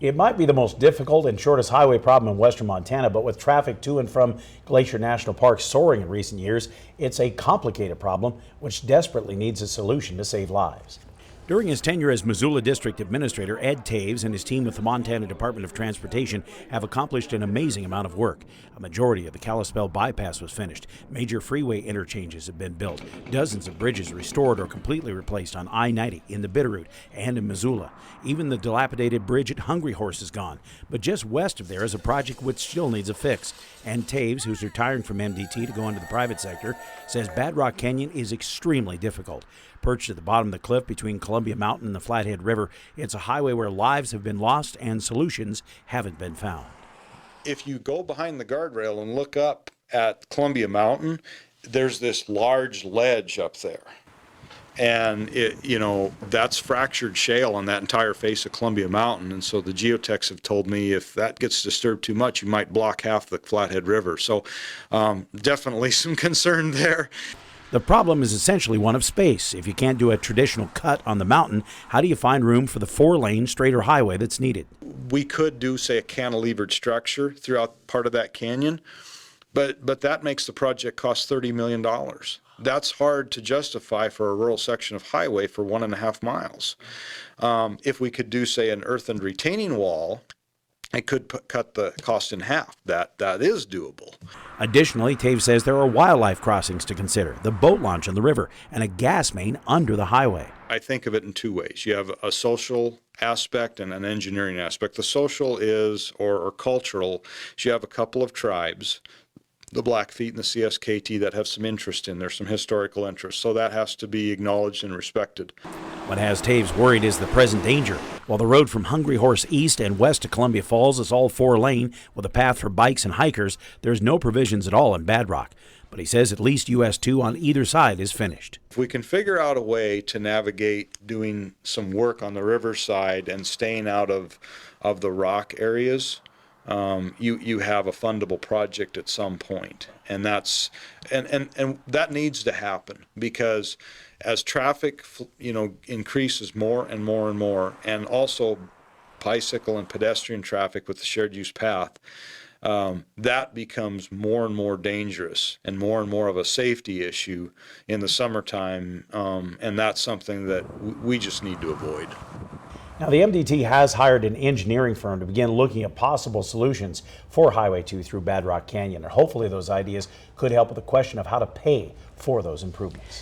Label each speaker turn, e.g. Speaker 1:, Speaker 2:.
Speaker 1: It might be the most difficult and shortest highway problem in western Montana, but with traffic to and from Glacier National Park soaring in recent years, it's a complicated problem which desperately needs a solution to save lives. During his tenure as Missoula District Administrator, Ed Taves and his team with the Montana Department of Transportation have accomplished an amazing amount of work. A majority of the Kalispell bypass was finished. Major freeway interchanges have been built. Dozens of bridges restored or completely replaced on I-90, in the Bitterroot, and in Missoula. Even the dilapidated bridge at Hungry Horse is gone. But just west of there is a project which still needs a fix. And Taves, who's retiring from MDT to go into the private sector, says Badrock Canyon is extremely difficult. Perched at the bottom of the cliff between Columbia Mountain and the Flathead River, it's a highway where lives have been lost and solutions haven't been found.
Speaker 2: If you go behind the guardrail and look up at Columbia Mountain, there's this large ledge up there. And that's fractured shale on that entire face of Columbia Mountain. And so the geotechs have told me if that gets disturbed too much, you might block half the Flathead River. So definitely some concern there.
Speaker 1: The problem is essentially one of space. If you can't do a traditional cut on the mountain, how do you find room for the 4-lane straighter highway that's needed?
Speaker 2: We could do, say, a cantilevered structure throughout part of that canyon, but that makes the project cost $30 million. That's hard to justify for a rural section of highway for 1.5 miles. If we could do, say, an earthen retaining wall, it could cut the cost in half. That is doable.
Speaker 1: Additionally, Taves says there are wildlife crossings to consider, the boat launch on the river, and a gas main under the highway.
Speaker 2: I think of it in two ways. You have a social aspect and an engineering aspect. The social is, or cultural, is you have a couple of tribes, the Blackfeet and the CSKT, that have some interest in there, some historical interest. So that has to be acknowledged and respected.
Speaker 1: What has Taves worried is the present danger. While the road from Hungry Horse east and west to Columbia Falls is all 4-lane with a path for bikes and hikers, there's no provisions at all in Badrock. But he says at least US 2 on either side is finished.
Speaker 2: If we can figure out a way to navigate doing some work on the riverside and staying out of the rock areas, you have a fundable project at some point, and that's and that needs to happen, because as traffic increases more and more and more, and also bicycle and pedestrian traffic with the shared use path, that becomes more and more dangerous and more of a safety issue in the summertime, and that's something that we just need to avoid.
Speaker 1: Now, the MDT has hired an engineering firm to begin looking at possible solutions for Highway 2 through Badrock Canyon, and hopefully those ideas could help with the question of how to pay for those improvements.